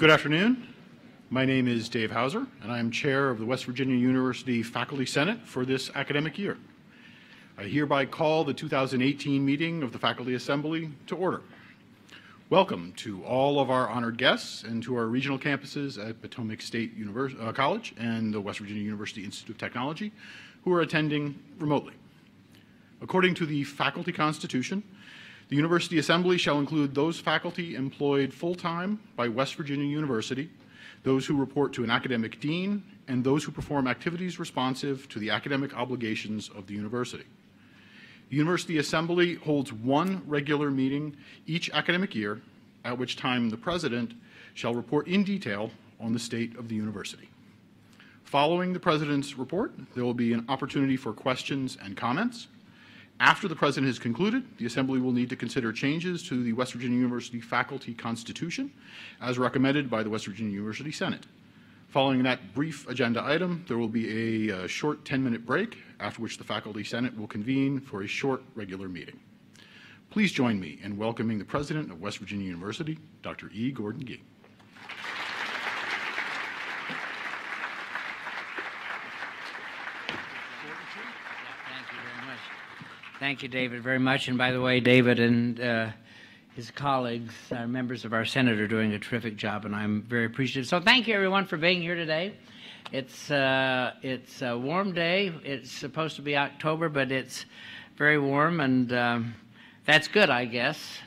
Good afternoon. My name is Dave Hauser, and I am chair of the West Virginia University Faculty Senate for this academic year. I hereby call the 2018 meeting of the Faculty Assembly to order. Welcome to all of our honored guests and to our regional campuses at Potomac State College and the West Virginia University Institute of Technology who are attending remotely. According to the Faculty Constitution, the University Assembly shall include those faculty employed full-time by West Virginia University, those who report to an academic dean, and those who perform activities responsive to the academic obligations of the university. The University Assembly holds one regular meeting each academic year, at which time the President shall report in detail on the state of the university. Following the President's report, there will be an opportunity for questions and comments. After the President has concluded, the Assembly will need to consider changes to the West Virginia University Faculty Constitution as recommended by the West Virginia University Senate. Following that brief agenda item, there will be a short 10-minute break, after which the Faculty Senate will convene for a short regular meeting. Please join me in welcoming the President of West Virginia University, Dr. E. Gordon Gee. Thank you, David, very much. And by the way, David and his colleagues, members of our Senate, are doing a terrific job, and I'm very appreciative. So thank you, everyone, for being here today. It's a warm day. It's supposed to be October, but it's very warm, and that's good, I guess,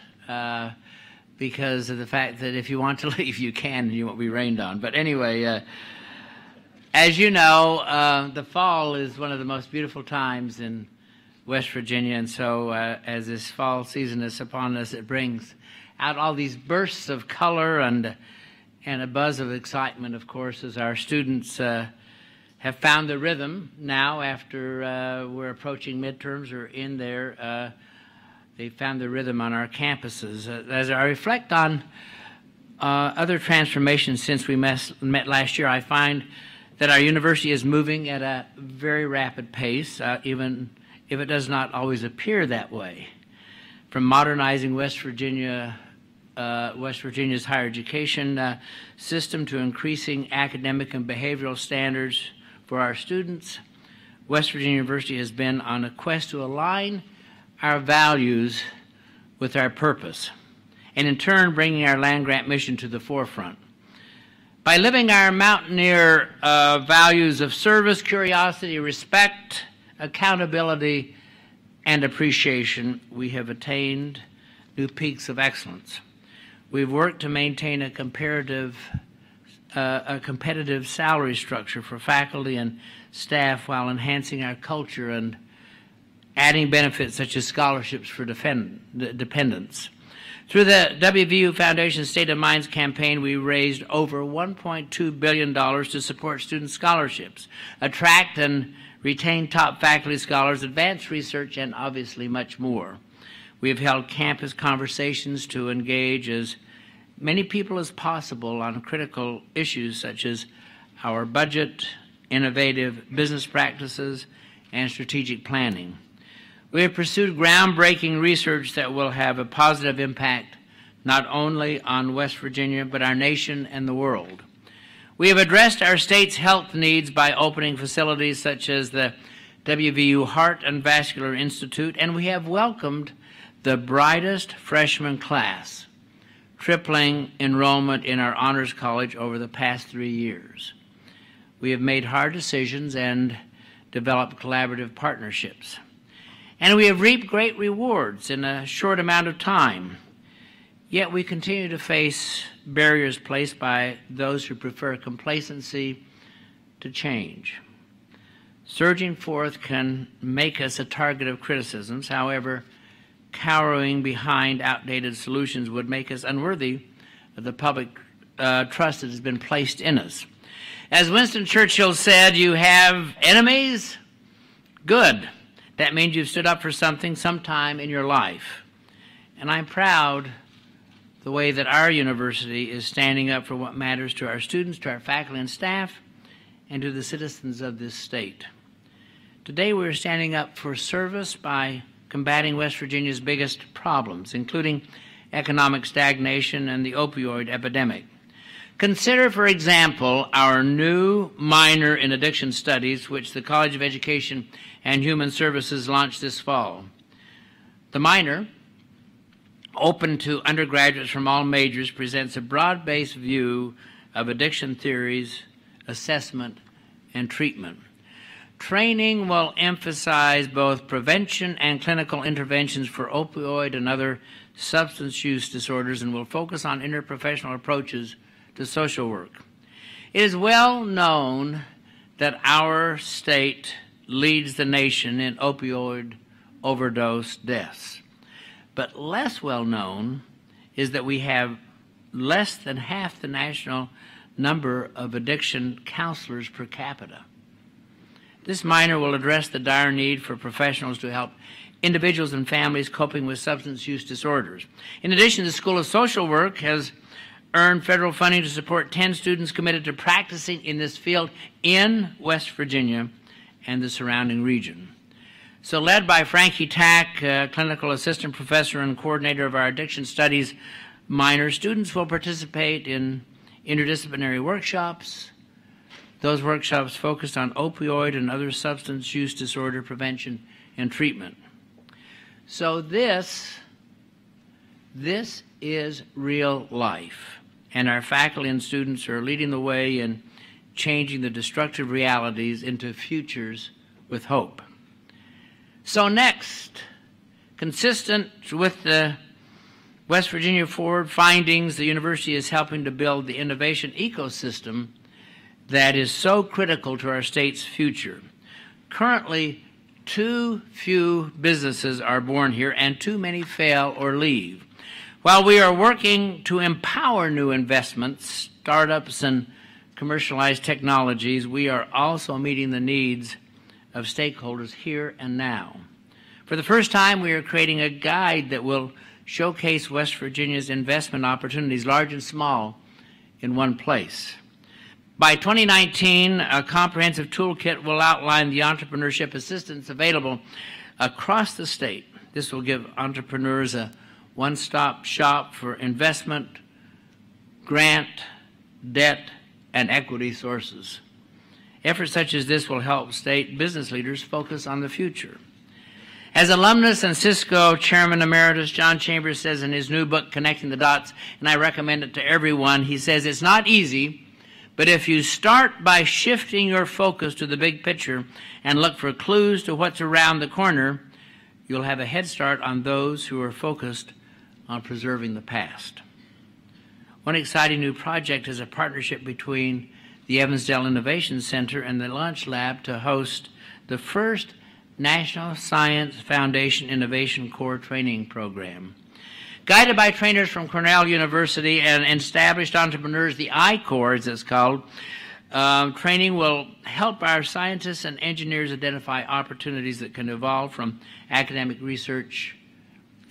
because of the fact that if you want to leave, you can, and you won't be rained on. But anyway, as you know, the fall is one of the most beautiful times in West Virginia, and so as this fall season is upon us, it brings out all these bursts of color and a buzz of excitement, of course, as our students have found the rhythm now after we're approaching midterms or in there. They found the rhythm on our campuses. As I reflect on other transformations since we met last year, I find that our university is moving at a very rapid pace, even if it does not always appear that way. From modernizing West Virginia's higher education system to increasing academic and behavioral standards for our students, West Virginia University has been on a quest to align our values with our purpose, and in turn bringing our land-grant mission to the forefront. By living our mountaineer values of service, curiosity, respect, accountability, and appreciation, we have attained new peaks of excellence. We've worked to maintain a competitive salary structure for faculty and staff while enhancing our culture and adding benefits such as scholarships for dependents. Through the WVU Foundation State of Minds campaign, we raised over $1.2 billion to support student scholarships, attract and retain top faculty scholars, advance research, and obviously much more. We have held campus conversations to engage as many people as possible on critical issues such as our budget, innovative business practices, and strategic planning. We have pursued groundbreaking research that will have a positive impact not only on West Virginia, but our nation and the world. We have addressed our state's health needs by opening facilities such as the WVU Heart and Vascular Institute, and we have welcomed the brightest freshman class, tripling enrollment in our Honors College over the past 3 years. We have made hard decisions and developed collaborative partnerships. And we have reaped great rewards in a short amount of time. Yet we continue to face barriers placed by those who prefer complacency to change. Surging forth can make us a target of criticisms. However, cowering behind outdated solutions would make us unworthy of the public trust that has been placed in us. As Winston Churchill said, you have enemies? Good. That means you've stood up for something sometime in your life. And I'm proud the way that our university is standing up for what matters to our students, to our faculty and staff, and to the citizens of this state. Today we're standing up for service by combating West Virginia's biggest problems, including economic stagnation and the opioid epidemic. Consider, for example, our new minor in addiction studies, which the College of Education and Human Services launched this fall. The minor, open to undergraduates from all majors, presents a broad-based view of addiction theories, assessment, and treatment. Training will emphasize both prevention and clinical interventions for opioid and other substance use disorders and will focus on interprofessional approaches to social work. It is well known that our state leads the nation in opioid overdose deaths. But less well known is that we have less than half the national number of addiction counselors per capita. This minor will address the dire need for professionals to help individuals and families coping with substance use disorders. In addition, the School of Social Work has earned federal funding to support 10 students committed to practicing in this field in West Virginia and the surrounding region. So led by Frankie Tack, clinical assistant professor and coordinator of our addiction studies minor, students will participate in interdisciplinary workshops. Those workshops focused on opioid and other substance use disorder prevention and treatment. So this is real life, and our faculty and students are leading the way in changing the destructive realities into futures with hope. So next, consistent with the West Virginia Forward findings, the university is helping to build the innovation ecosystem that is so critical to our state's future. Currently, too few businesses are born here and too many fail or leave. While we are working to empower new investments, startups, and commercialized technologies, we are also meeting the needs of stakeholders here and now. For the first time, we are creating a guide that will showcase West Virginia's investment opportunities, large and small, in one place. By 2019, a comprehensive toolkit will outline the entrepreneurship assistance available across the state. This will give entrepreneurs a one-stop shop for investment, grant, debt, and equity sources. Efforts such as this will help state business leaders focus on the future. As alumnus and Cisco Chairman Emeritus John Chambers says in his new book, Connecting the Dots, and I recommend it to everyone, he says, it's not easy, but if you start by shifting your focus to the big picture and look for clues to what's around the corner, you'll have a head start on those who are focused on preserving the past. One exciting new project is a partnership between the Evansdale Innovation Center and the Launch Lab to host the first National Science Foundation Innovation Corps training program. Guided by trainers from Cornell University and established entrepreneurs, the I-Corps, as it's called, training will help our scientists and engineers identify opportunities that can evolve from academic research,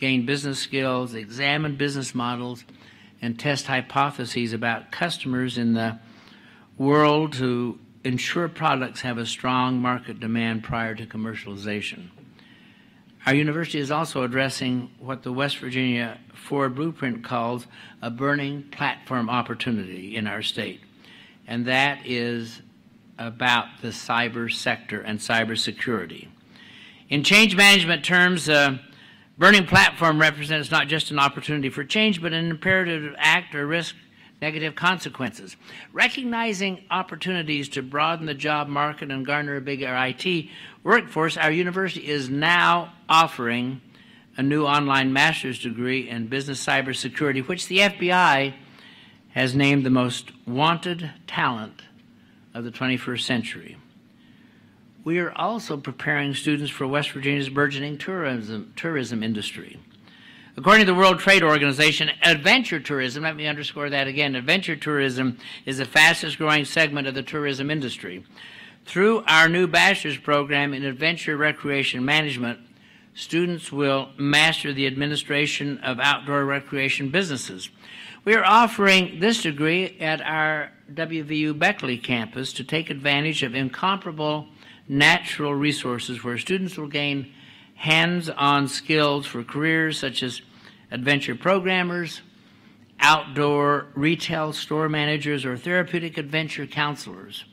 gain business skills, examine business models, and test hypotheses about customers in the world to ensure products have a strong market demand prior to commercialization. Our university is also addressing what the West Virginia Forward Blueprint calls a burning platform opportunity in our state, and that is about the cyber sector and cybersecurity. In change management terms, burning platform represents not just an opportunity for change, but an imperative to act or risk negative consequences. Recognizing opportunities to broaden the job market and garner a bigger IT workforce, our university is now offering a new online master's degree in business cybersecurity, which the FBI has named the most wanted talent of the 21st century. We are also preparing students for West Virginia's burgeoning tourism industry. According to the World Trade Organization, adventure tourism, let me underscore that again, adventure tourism is the fastest growing segment of the tourism industry. Through our new bachelor's program in adventure recreation management, students will master the administration of outdoor recreation businesses. We are offering this degree at our WVU Beckley campus to take advantage of incomparable natural resources where students will gain hands-on skills for careers such as adventure programmers, outdoor retail store managers, or therapeutic adventure counselors.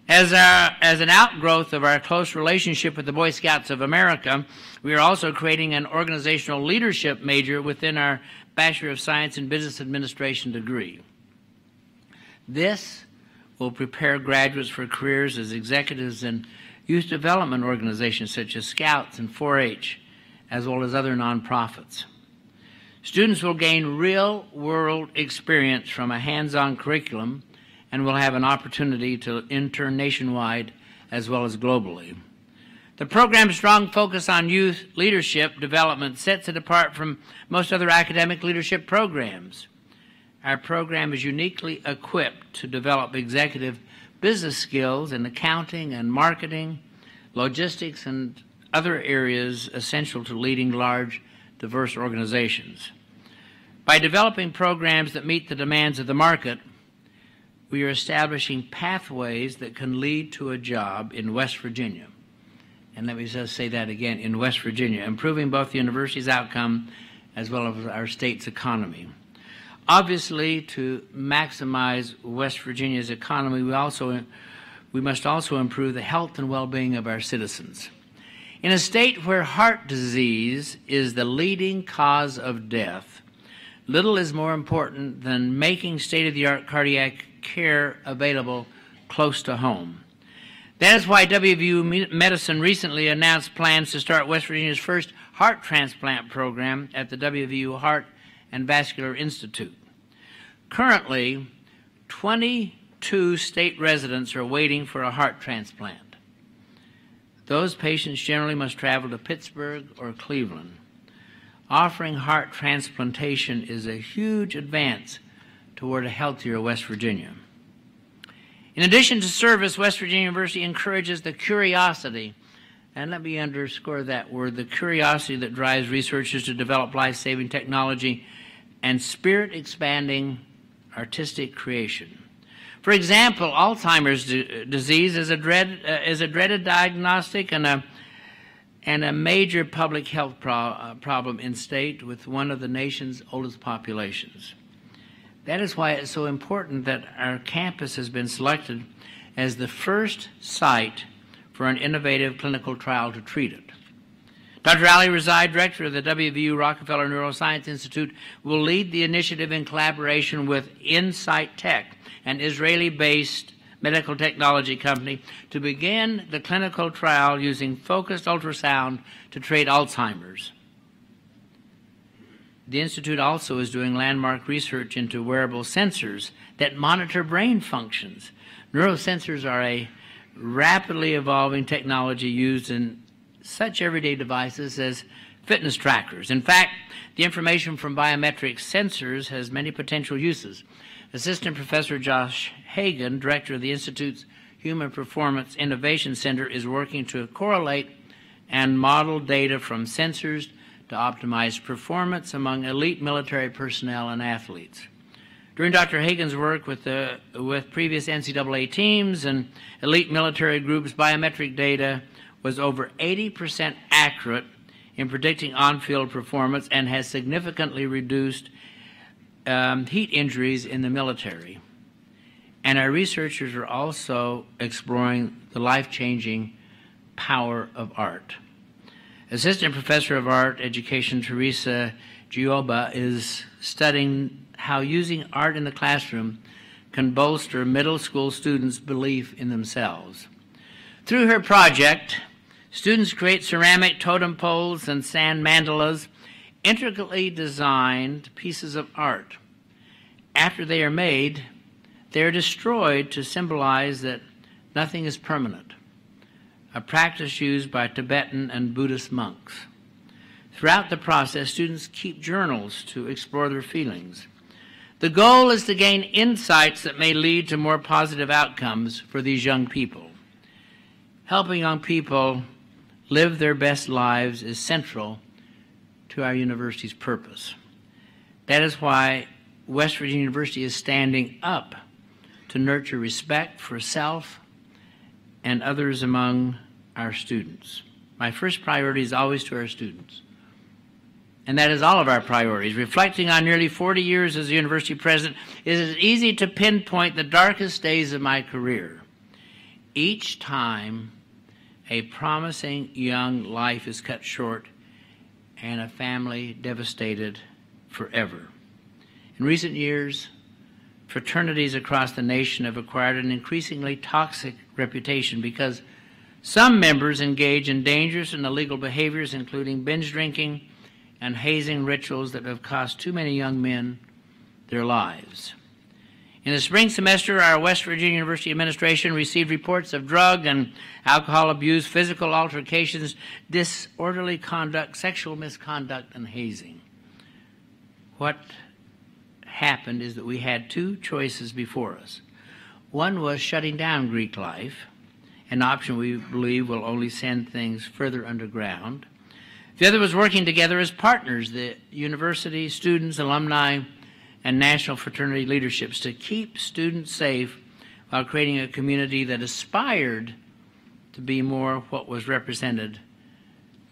As an outgrowth of our close relationship with the Boy Scouts of America, we are also creating an organizational leadership major within our Bachelor of Science in Business Administration degree. This will prepare graduates for careers as executives in youth development organizations such as Scouts and 4-H, as well as other nonprofits. Students will gain real-world experience from a hands-on curriculum and will have an opportunity to intern nationwide as well as globally. The program's strong focus on youth leadership development sets it apart from most other academic leadership programs. Our program is uniquely equipped to develop executive business skills in accounting and marketing, logistics, and other areas essential to leading large, diverse organizations. By developing programs that meet the demands of the market, we are establishing pathways that can lead to a job in West Virginia. And let me just say that again, in West Virginia, improving both the university's outcome as well as our state's economy. Obviously, to maximize West Virginia's economy, we must also improve the health and well-being of our citizens. In a state where heart disease is the leading cause of death, little is more important than making state-of-the-art cardiac care available close to home. That is why WVU Medicine recently announced plans to start West Virginia's first heart transplant program at the WVU Heart and Vascular Institute. Currently, 22 state residents are waiting for a heart transplant. Those patients generally must travel to Pittsburgh or Cleveland. Offering heart transplantation is a huge advance toward a healthier West Virginia. In addition to service, West Virginia University encourages the curiosity, and let me underscore that word, the curiosity that drives researchers to develop life-saving technology and spirit-expanding artistic creation. For example, Alzheimer's disease is a dreaded diagnostic and a major public health problem in state with one of the nation's oldest populations. That is why it's so important that our campus has been selected as the first site for an innovative clinical trial to treat it. Dr. Ali Rezai, director of the WVU Rockefeller Neuroscience Institute, will lead the initiative in collaboration with Insight Tech, an Israeli-based medical technology company, to begin the clinical trial using focused ultrasound to treat Alzheimer's. The Institute also is doing landmark research into wearable sensors that monitor brain functions. Neurosensors are a rapidly evolving technology used in such everyday devices as fitness trackers. In fact, the information from biometric sensors has many potential uses. Assistant Professor Josh Hagan, director of the Institute's Human Performance Innovation Center, is working to correlate and model data from sensors to optimize performance among elite military personnel and athletes. During Dr. Hagan's work with previous NCAA teams and elite military groups, biometric data was over 80% accurate in predicting on-field performance and has significantly reduced heat injuries in the military. And our researchers are also exploring the life-changing power of art. Assistant Professor of Art Education Teresa Gioba is studying how using art in the classroom can bolster middle school students' belief in themselves. Through her project, students create ceramic totem poles and sand mandalas, intricately designed pieces of art. After they are made, they are destroyed to symbolize that nothing is permanent, a practice used by Tibetan and Buddhist monks. Throughout the process, students keep journals to explore their feelings. The goal is to gain insights that may lead to more positive outcomes for these young people. Helping young people live their best lives is central to our university's purpose. That is why West Virginia University is standing up to nurture respect for self and others among our students. My first priority is always to our students. and that is all of our priorities. Reflecting on nearly 40 years as a university president, it is easy to pinpoint the darkest days of my career. Each time, a promising young life is cut short and a family devastated forever. In recent years, fraternities across the nation have acquired an increasingly toxic reputation because some members engage in dangerous and illegal behaviors, including binge drinking and hazing rituals that have cost too many young men their lives. In the spring semester, our West Virginia University administration received reports of drug and alcohol abuse, physical altercations, disorderly conduct, sexual misconduct, and hazing. What happened is that we had two choices before us. One was shutting down Greek life, an option we believe will only send things further underground. The other was working together as partners, the university, students, alumni, and national fraternity leaderships, to keep students safe while creating a community that aspired to be more than what was represented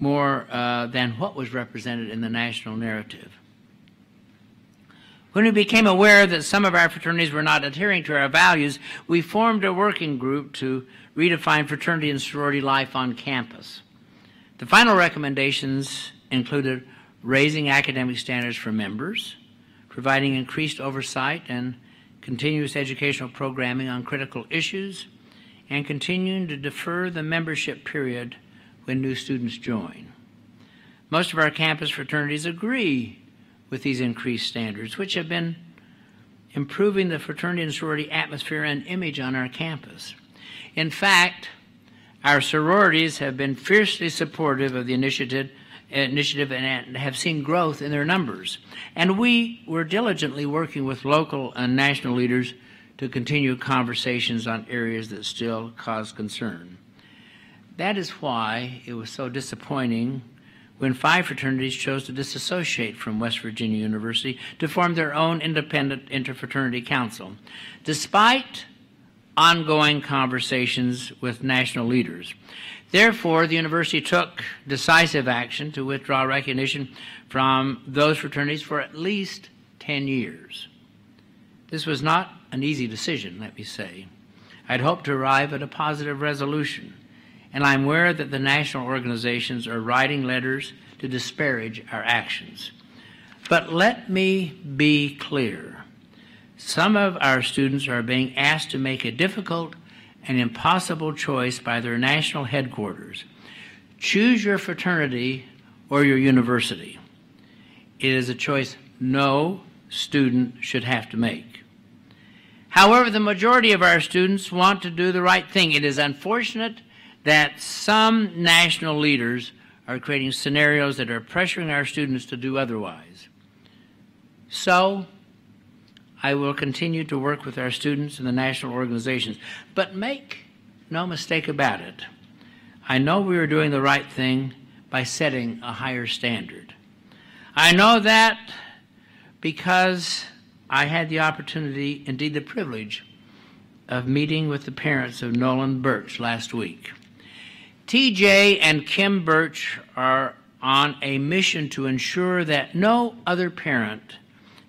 in the national narrative. When we became aware that some of our fraternities were not adhering to our values, we formed a working group to redefine fraternity and sorority life on campus. The final recommendations included raising academic standards for members, providing increased oversight and continuous educational programming on critical issues, and continuing to defer the membership period when new students join. Most of our campus fraternities agree with these increased standards, which have been improving the fraternity and sorority atmosphere and image on our campus. In fact, our sororities have been fiercely supportive of the initiative and have seen growth in their numbers. And we were diligently working with local and national leaders to continue conversations on areas that still cause concern. That is why it was so disappointing when 5 fraternities chose to disassociate from West Virginia University to form their own independent interfraternity council, despite ongoing conversations with national leaders. Therefore, the university took decisive action to withdraw recognition from those fraternities for at least 10 years. This was not an easy decision, let me say. I'd hoped to arrive at a positive resolution, and I'm aware that the national organizations are writing letters to disparage our actions. But let me be clear. Some of our students are being asked to make a difficult and impossible choice by their national headquarters. Choose your fraternity or your university. It is a choice no student should have to make. However, the majority of our students want to do the right thing. It is unfortunate that some national leaders are creating scenarios that are pressuring our students to do otherwise. So, I will continue to work with our students and the national organizations. But make no mistake about it. I know we are doing the right thing by setting a higher standard. I know that because I had the opportunity, indeed the privilege, of meeting with the parents of Nolan Birch last week. TJ and Kim Birch are on a mission to ensure that no other parent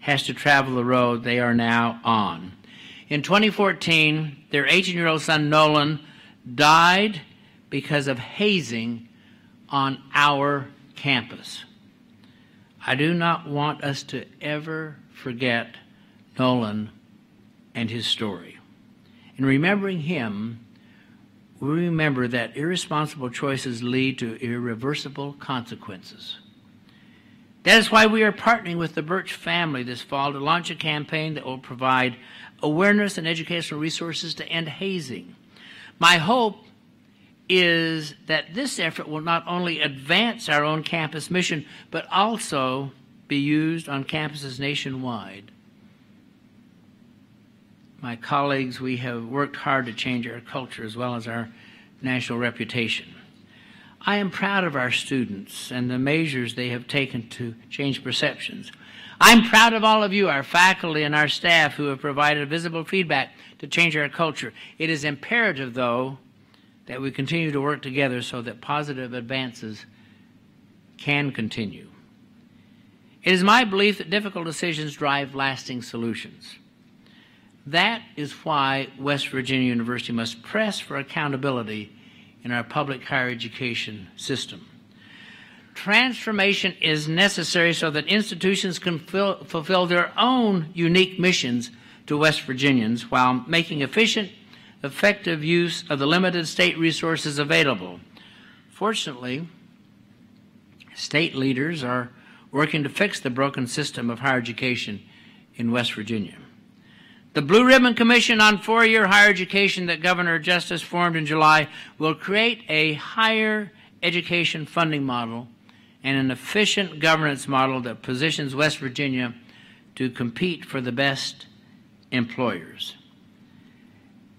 has to travel the road they are now on. In 2014, their 18-year-old son Nolan died because of hazing on our campus. I do not want us to ever forget Nolan and his story. In remembering him, we remember that irresponsible choices lead to irreversible consequences. That is why we are partnering with the Birch family this fall to launch a campaign that will provide awareness and educational resources to end hazing. My hope is that this effort will not only advance our own campus mission, but also be used on campuses nationwide. My colleagues, we have worked hard to change our culture as well as our national reputation. I am proud of our students and the measures they have taken to change perceptions. I'm proud of all of you, our faculty and our staff, who have provided visible feedback to change our culture. It is imperative, though, that we continue to work together so that positive advances can continue. It is my belief that difficult decisions drive lasting solutions. That is why West Virginia University must press for accountability in our public higher education system. Transformation is necessary so that institutions can fulfill their own unique missions to West Virginians while making efficient, effective use of the limited state resources available. Fortunately, state leaders are working to fix the broken system of higher education in West Virginia. The Blue Ribbon Commission on Four-Year Higher Education that Governor Justice formed in July will create a higher education funding model and an efficient governance model that positions West Virginia to compete for the best employers.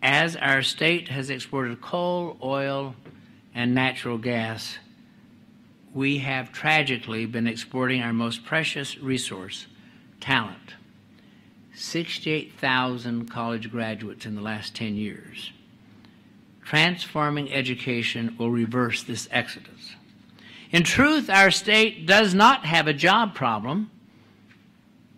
As our state has exported coal, oil, and natural gas, we have tragically been exporting our most precious resource, talent. 68,000 college graduates in the last 10 years. Transforming education will reverse this exodus. In truth, our state does not have a job problem.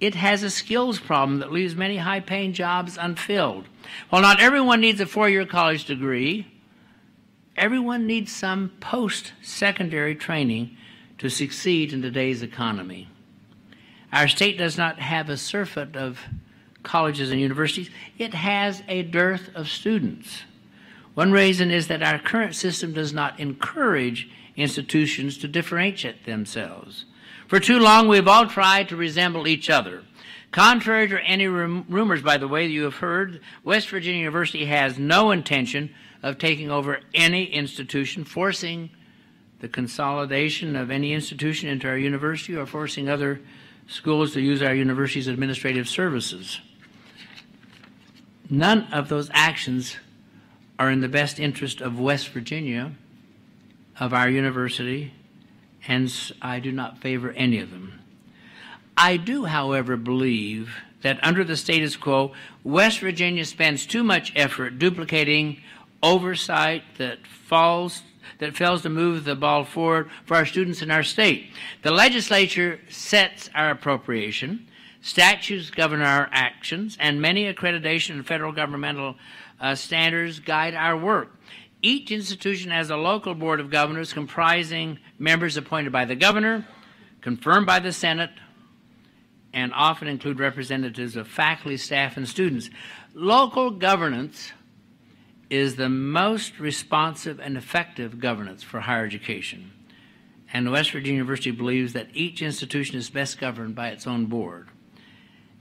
It has a skills problem that leaves many high-paying jobs unfilled. While not everyone needs a four-year college degree, everyone needs some post-secondary training to succeed in today's economy. Our state does not have a surfeit of colleges and universities. It has a dearth of students. One reason is that our current system does not encourage institutions to differentiate themselves. For too long, we've all tried to resemble each other. Contrary to any rumors, by the way, that you have heard, West Virginia University has no intention of taking over any institution, forcing the consolidation of any institution into our university, or forcing other schools to use our university's administrative services. None of those actions are in the best interest of West Virginia, of our university, and I do not favor any of them. I do, however, believe that under the status quo, West Virginia spends too much effort duplicating oversight that fails to move the ball forward for our students in our state. The legislature sets our appropriation, statutes govern our actions, and many accreditation and federal governmental standards guide our work. Each institution has a local board of governors comprising members appointed by the governor, confirmed by the Senate, and often include representatives of faculty, staff, and students. Local governance is the most responsive and effective governance for higher education. And West Virginia University believes that each institution is best governed by its own board.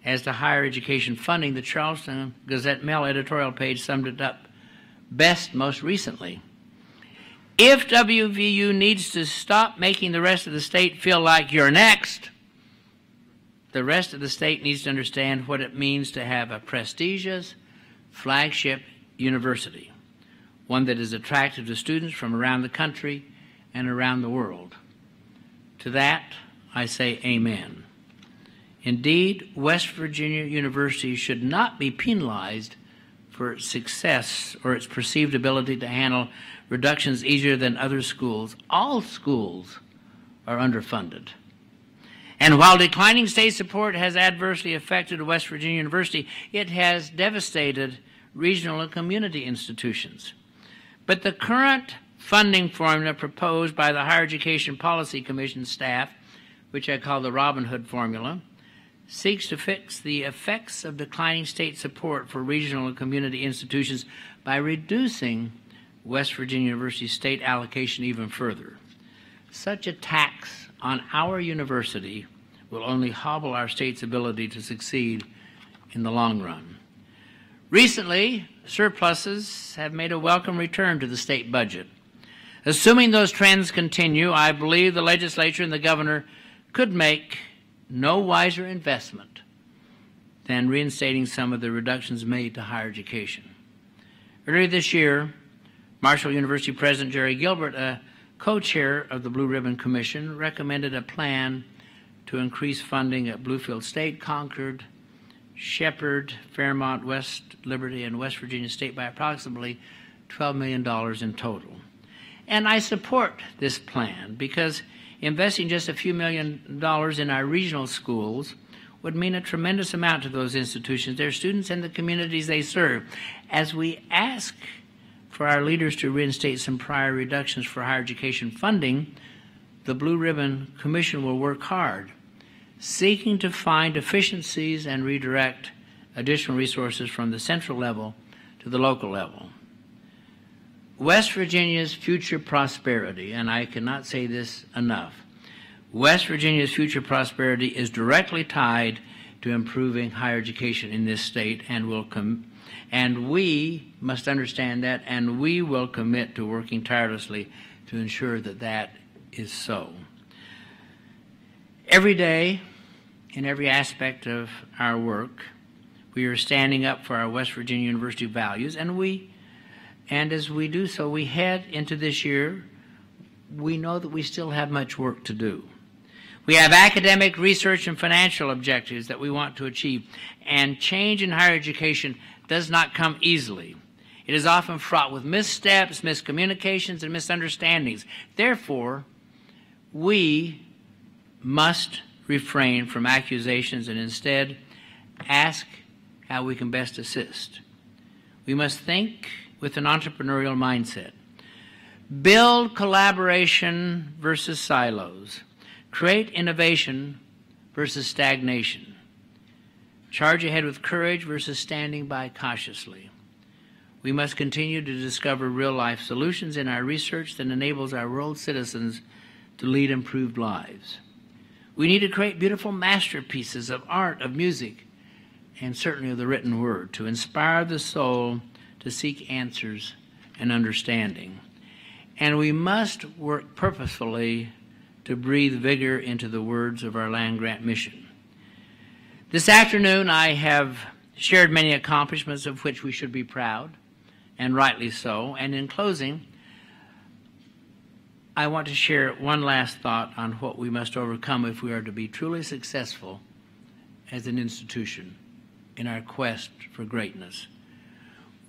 As to higher education funding, the Charleston Gazette-Mail editorial page summed it up best most recently. If WVU needs to stop making the rest of the state feel like you're next, the rest of the state needs to understand what it means to have a prestigious flagship university, one that is attractive to students from around the country and around the world. To that, I say amen. Indeed, West Virginia University should not be penalized for its success or its perceived ability to handle reductions easier than other schools. All schools are underfunded. And while declining state support has adversely affected West Virginia University, it has devastated regional and community institutions. But the current funding formula proposed by the Higher Education Policy Commission staff, which I call the Robin Hood formula, seeks to fix the effects of declining state support for regional and community institutions by reducing West Virginia University's state allocation even further. Such a tax on our university will only hobble our state's ability to succeed in the long run. Recently, surpluses have made a welcome return to the state budget. Assuming those trends continue, I believe the legislature and the governor could make no wiser investment than reinstating some of the reductions made to higher education. Earlier this year, Marshall University President Jerry Gilbert, a co-chair of the Blue Ribbon Commission, recommended a plan to increase funding at Bluefield State, Concord, Shepherd, Fairmont, West Liberty, and West Virginia State by approximately $12 million in total. And I support this plan because investing just a few $1 million in our regional schools would mean a tremendous amount to those institutions, their students, and the communities they serve. As we ask for our leaders to reinstate some prior reductions for higher education funding, the Blue Ribbon Commission will work hard, seeking to find efficiencies and redirect additional resources from the central level to the local level. West Virginia's future prosperity, and I cannot say this enough, West Virginia's future prosperity is directly tied to improving higher education in this state, and we must understand that, and we will commit to working tirelessly to ensure that that is so. Every day, in every aspect of our work, we are standing up for our West Virginia University values, and as we do so, we head into this year, we know that we still have much work to do. We have academic, research, and financial objectives that we want to achieve, and change in higher education does not come easily. It is often fraught with missteps, miscommunications, and misunderstandings. Therefore, we must refrain from accusations and instead ask how we can best assist. We must think with an entrepreneurial mindset. Build collaboration versus silos. Create innovation versus stagnation. Charge ahead with courage versus standing by cautiously. We must continue to discover real-life solutions in our research that enables our world citizens to lead improved lives. We need to create beautiful masterpieces of art, of music, and certainly of the written word to inspire the soul to seek answers and understanding. And we must work purposefully to breathe vigor into the words of our land-grant mission. This afternoon I have shared many accomplishments of which we should be proud, and rightly so. And in closing, I want to share one last thought on what we must overcome if we are to be truly successful as an institution in our quest for greatness.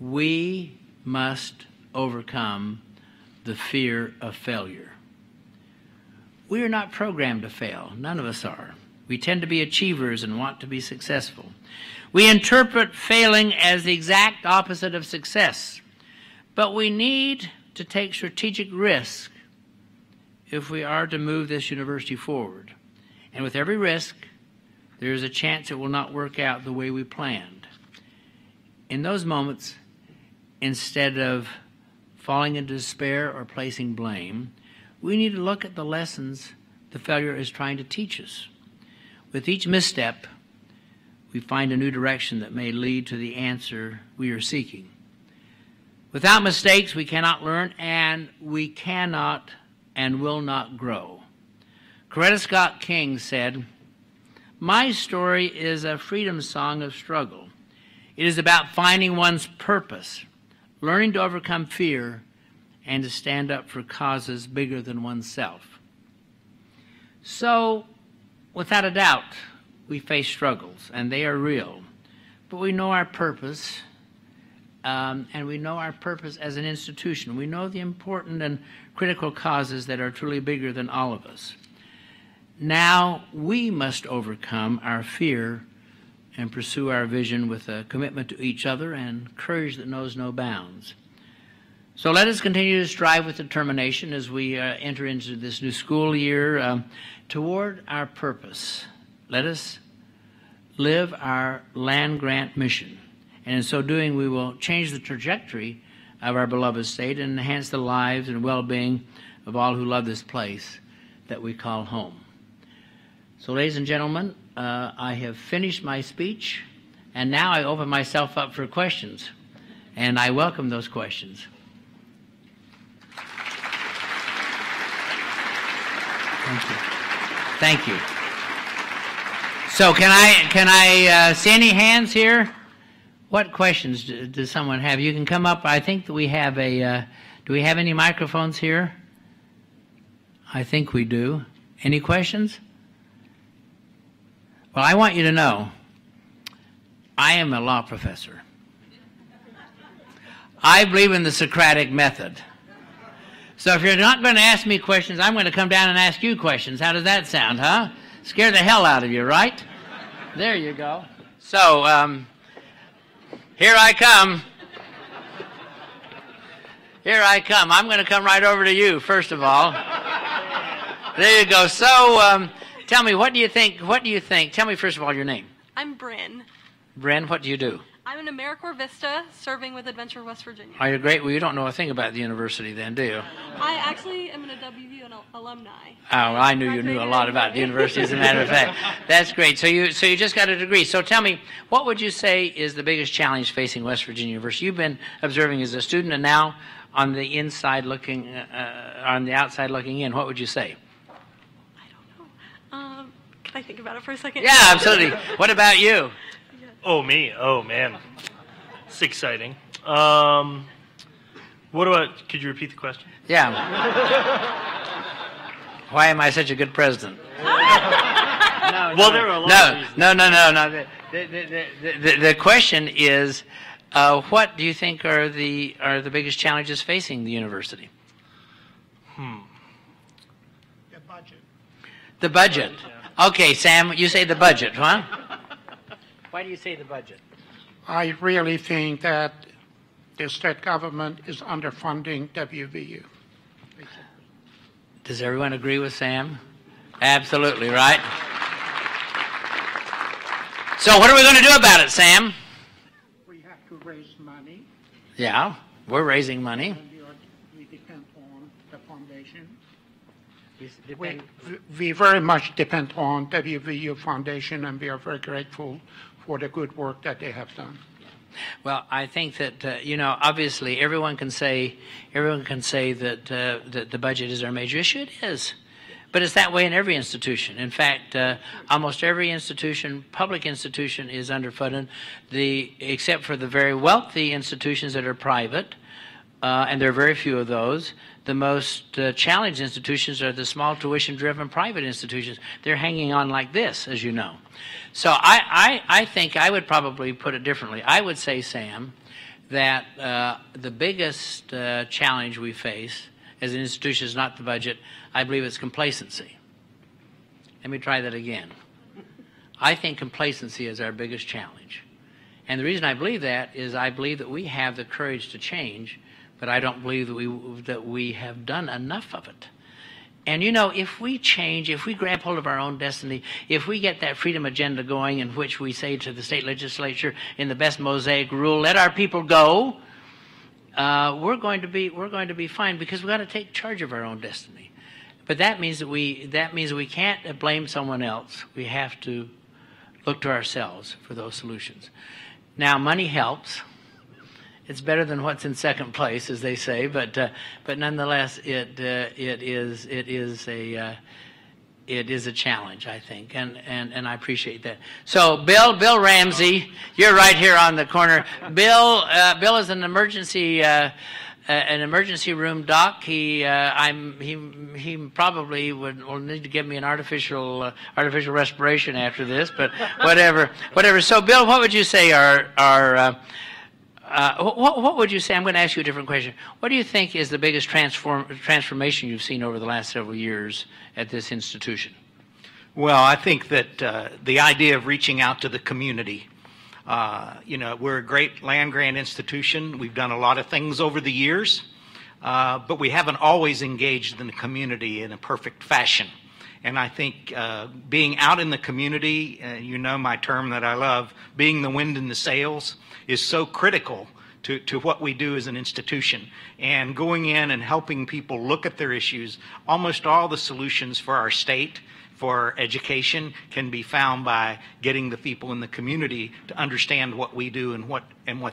We must overcome the fear of failure. We are not programmed to fail. None of us are. We tend to be achievers and want to be successful. We interpret failing as the exact opposite of success. But we need to take strategic risk if we are to move this university forward. And with every risk, there is a chance it will not work out the way we planned. In those moments, instead of falling into despair or placing blame, we need to look at the lessons the failure is trying to teach us. With each misstep, we find a new direction that may lead to the answer we are seeking. Without mistakes, we cannot learn, and we cannot and will not grow. Coretta Scott King said, "My story is a freedom song of struggle. It is about finding one's purpose, learning to overcome fear, and to stand up for causes bigger than oneself." So, without a doubt, we face struggles, and they are real. But we know our purpose, and we know our purpose as an institution. We know the important and critical causes that are truly bigger than all of us. Now we must overcome our fear and pursue our vision with a commitment to each other and courage that knows no bounds. So let us continue to strive with determination as we enter into this new school year toward our purpose. Let us live our land-grant mission. And in so doing, we will change the trajectory of our beloved state and enhance the lives and well-being of all who love this place that we call home. So, ladies and gentlemen, I have finished my speech, and now I open myself up for questions, and I welcome those questions. Thank you. Thank you. So, can I see any hands here? What questions does someone have? You can come up. I think that we have a. Do we have any microphones here? I think we do. Any questions? Well, I want you to know, I am a law professor. I believe in the Socratic method. So if you're not going to ask me questions, I'm going to come down and ask you questions. How does that sound, huh? Scare the hell out of you, right? There you go. So, here I come. Here I come. I'm going to come right over to you, first of all. There you go. So, tell me, what do you think? What do you think? Tell me, first of all, your name. I'm Bryn. Bryn, what do you do? I'm an AmeriCorps Vista serving with Adventure West Virginia. Oh, you're great. Well, you don't know a thing about the university then, do you? I actually am an WVU alumni. Oh, well, I knew you knew a lot about the university, as a matter of fact. That's great. So you just got a degree. So tell me, what would you say is the biggest challenge facing West Virginia University? You've been observing as a student and now on the inside looking, on the outside looking in. What would you say? I don't know. Can I think about it for a second? Yeah, absolutely. What about you? Oh, me? Oh, man. It's exciting. What about, could you repeat the question? Yeah. Why am I such a good president? Well, there are a lot of reasons. No. The question is, what do you think are the biggest challenges facing the university? The budget. The budget. Okay, Sam, you say the budget, huh? Why do you say the budget? I really think that the state government is underfunding WVU. Does everyone agree with Sam? Absolutely, right? So what are we going to do about it, Sam? We have to raise money, Yeah, we're raising money. and we depend on the foundation. We very much depend on WVU Foundation, and we are very grateful for the good work that they have done. Well, I think that obviously everyone can say that that the budget is our major issue. It is, but it's that way in every institution. In fact, almost every institution, public institution, is underfunded, except for the very wealthy institutions that are private, and there are very few of those. The most challenged institutions are the small tuition-driven private institutions. They're hanging on like this, as you know. So I think I would probably put it differently. I would say, Sam, that the biggest challenge we face as an institution is not the budget. I believe it's complacency. Let me try that again. I think complacency is our biggest challenge. And the reason I believe that is I believe that we have the courage to change, but I don't believe that we have done enough of it. And if we change, if we grab hold of our own destiny, if we get that freedom agenda going in which we say to the state legislature in the best Mosaic rule, let our people go, we're going to be fine, because we've got to take charge of our own destiny. But that means that we can't blame someone else. We have to look to ourselves for those solutions. Now, money helps. It's better than what's in second place, as they say, but nonetheless, it is a challenge, I think, and I appreciate that. So, Bill Ramsey, you're right here on the corner. Bill is an emergency room doc. He probably will need to give me an artificial respiration after this, but whatever. So, Bill, what would you say what would you say? I'm going to ask you a different question. What do you think is the biggest transformation you've seen over the last several years at this institution? Well, I think that the idea of reaching out to the community, we're a great land-grant institution. We've done a lot of things over the years, but we haven't always engaged in the community in a perfect fashion. And I think being out in the community, my term that I love, being the wind in the sails, is so critical to what we do as an institution. And going in and helping people look at their issues, almost all the solutions for our state, for education, can be found by getting the people in the community to understand what we do and what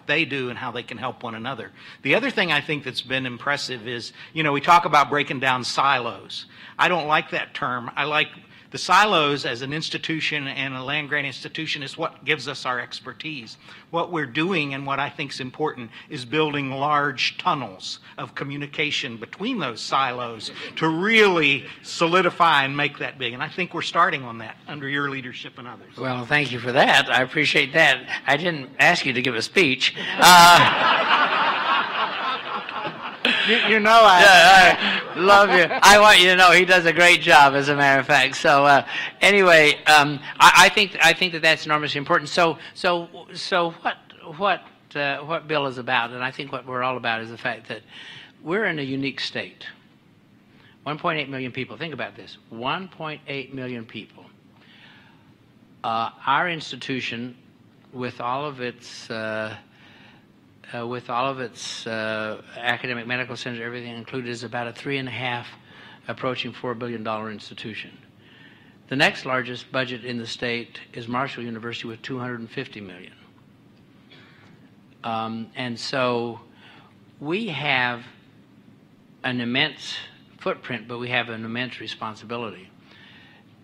they do and how they can help one another. The other thing I think that's been impressive is, we talk about breaking down silos. I don't like that term. I like the silos as an institution, and a land-grant institution is what gives us our expertise. What we're doing, and what I think is important, is building large tunnels of communication between those silos to really solidify and make that big. And I think we're starting on that under your leadership and others. Well, thank you for that. I appreciate that. I didn't ask you to give a speech. You know I love you. I want you to know he does a great job, as a matter of fact. So anyway, I think that that's enormously important. So what Bill is about, and I think what we're all about, is the fact that we're in a unique state. 1.8 million people. Think about this. 1.8 million people. Our institution, with all of its academic medical centers, everything included, is about a $3.5, approaching $4 billion institution. The next largest budget in the state is Marshall University with $250 million. And so we have an immense footprint, but we have an immense responsibility.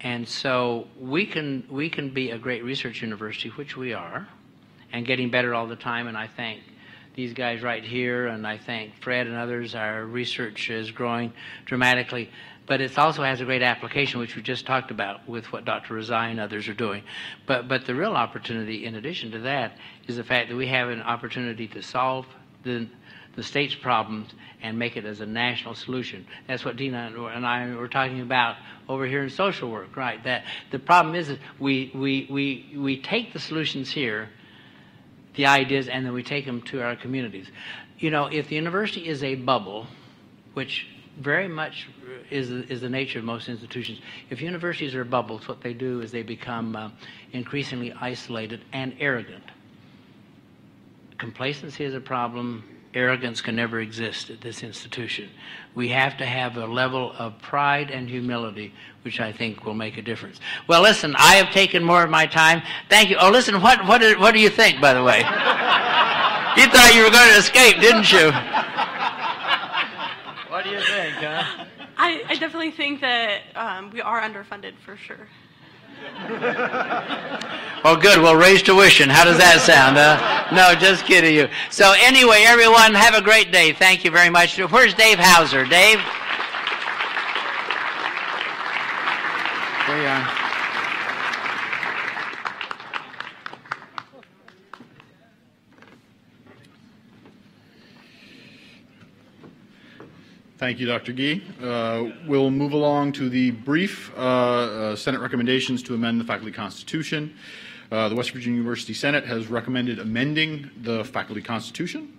And so we can be a great research university, which we are, and getting better all the time. And I thank these guys right here, and I thank Fred and others. Our research is growing dramatically. But it also has a great application, which we just talked about with what Dr. Rezai and others are doing. But the real opportunity, in addition to that, is the fact that we have an opportunity to solve the state's problems and make it as a national solution. That's what Dina and I were talking about over here in social work, right? That the problem is that we take the solutions here, the ideas, and then we take them to our communities. You know, if the university is a bubble, which very much is the nature of most institutions, if universities are bubbles, what they do is they become increasingly isolated and arrogant. Complacency is a problem. Arrogance can never exist at this institution. We have to have a level of pride and humility, which I think will make a difference. Well, listen, I have taken more of my time. Thank you. Oh, listen, what do you think, by the way? You thought you were going to escape, didn't you? What do you think, huh? I definitely think that we are underfunded for sure. Well, good. We'll raise tuition. How does that sound? No, just kidding you. So anyway, everyone, have a great day. Thank you very much. Where's Dave Hauser? Dave? There you are. Thank you, Dr. Gee. We'll move along to the brief Senate recommendations to amend the faculty constitution. The West Virginia University Senate has recommended amending the faculty constitution.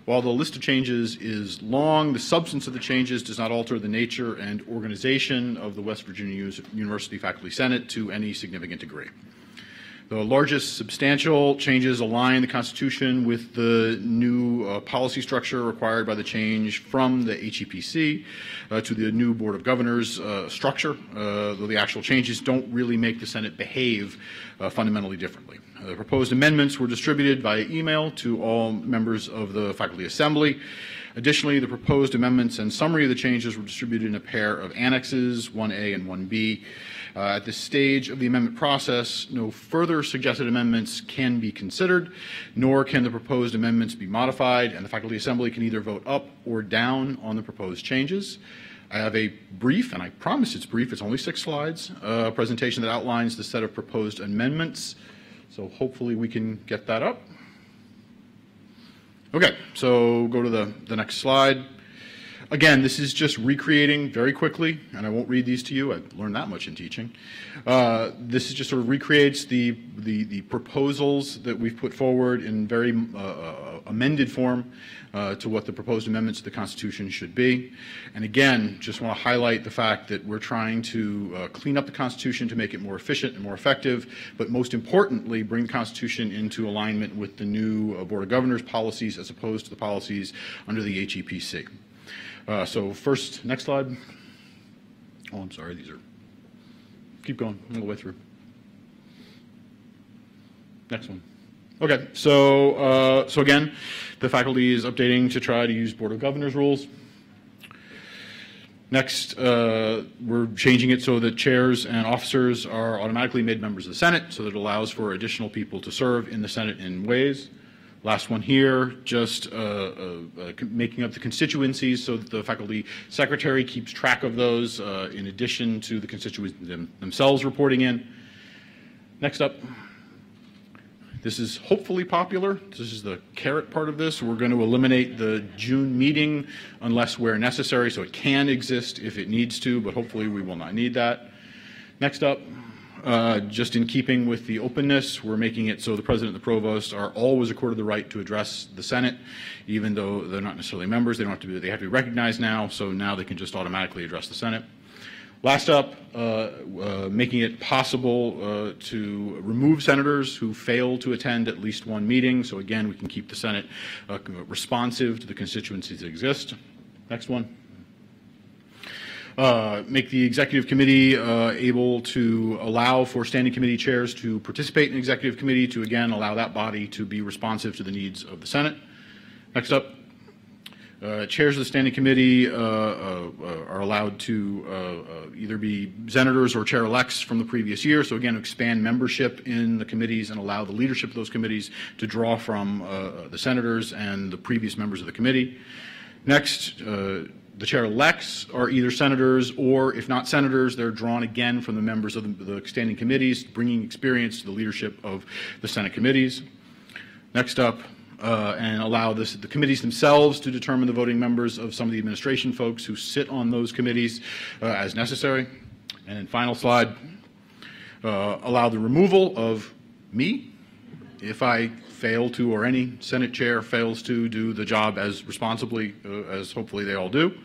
While the list of changes is long, the substance of the changes does not alter the nature and organization of the West Virginia University Faculty Senate to any significant degree. The largest substantial changes align the Constitution with the new policy structure required by the change from the HEPC to the new Board of Governors structure, though the actual changes don't really make the Senate behave fundamentally differently. The proposed amendments were distributed via email to all members of the Faculty Assembly. Additionally, the proposed amendments and summary of the changes were distributed in a pair of annexes, 1A and 1B. At this stage of the amendment process, no further suggested amendments can be considered, nor can the proposed amendments be modified, and the Faculty Assembly can either vote up or down on the proposed changes. I have a brief, and I promise it's brief, it's only 6 slides, presentation that outlines the set of proposed amendments. So hopefully we can get that up. Okay, so go to the next slide. Again, this is just recreating very quickly, and I won't read these to you. I've learned that much in teaching. This is just sort of recreates the proposals that we've put forward in very amended form to what the proposed amendments to the Constitution should be. And again, just want to highlight the fact that we're trying to clean up the Constitution to make it more efficient and more effective, but most importantly, bring the Constitution into alignment with the new Board of Governors policies as opposed to the policies under the HEPC. So first, next slide. Oh, I'm sorry, these are, keep going, all the way through. Next one. Okay, so again, the faculty is updating to try to use Board of Governors rules. Next, we're changing it so that chairs and officers are automatically made members of the Senate, so that it allows for additional people to serve in the Senate in ways. Last one here, just making up the constituencies so that the faculty secretary keeps track of those in addition to the constituents themselves reporting in. Next up. This is hopefully popular. This is the carrot part of this. We're going to eliminate the June meeting unless where necessary, so it can exist if it needs to, but hopefully we will not need that. Next up, just in keeping with the openness, we're making it so the president and the provost are always accorded the right to address the Senate, even though they're not necessarily members. They don't have to be, they have to be recognized now, so now they can just automatically address the Senate. Last up, making it possible to remove senators who fail to attend at least one meeting. So again, we can keep the Senate responsive to the constituencies that exist. Next one. Make the executive committee able to allow for standing committee chairs to participate in executive committee to, again, allow that body to be responsive to the needs of the Senate. Next up. Chairs of the standing committee are allowed to either be senators or chair-elects from the previous year. So again, expand membership in the committees and allow the leadership of those committees to draw from the senators and the previous members of the committee. Next, the chair-elects are either senators or, if not senators, they're drawn again from the members of the standing committees, bringing experience to the leadership of the Senate committees. Next up, and allow the committees themselves to determine the voting members of some of the administration folks who sit on those committees as necessary. And then final slide, allow the removal of me if I fail to, or any Senate chair fails to do the job as responsibly as hopefully they all do.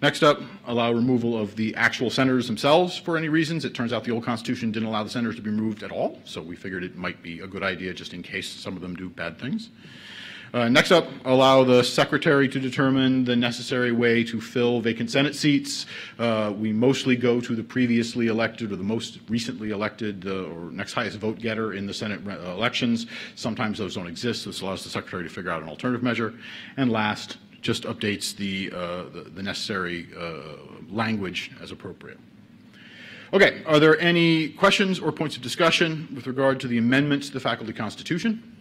Next up, allow removal of the actual senators themselves for any reasons. It turns out the old Constitution didn't allow the senators to be removed at all, so we figured it might be a good idea just in case some of them do bad things. Next up, allow the secretary to determine the necessary way to fill vacant Senate seats. We mostly go to the previously elected or the most recently elected or next highest vote getter in the Senate elections. Sometimes those don't exist, so this allows the secretary to figure out an alternative measure. And last, just updates the necessary language as appropriate. Okay, are there any questions or points of discussion with regard to the amendments to the Faculty Constitution?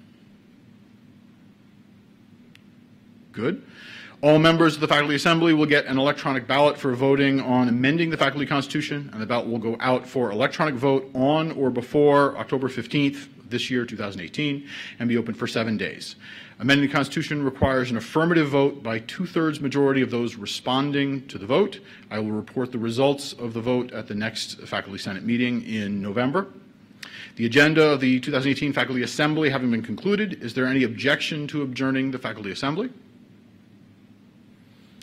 Good. All members of the Faculty Assembly will get an electronic ballot for voting on amending the Faculty Constitution, and the ballot will go out for electronic vote on or before October 15th this year, 2018, and be open for 7 days. Amending the Constitution requires an affirmative vote by 2/3 majority of those responding to the vote. I will report the results of the vote at the next Faculty Senate meeting in November. The agenda of the 2018 Faculty Assembly having been concluded, is there any objection to adjourning the Faculty Assembly?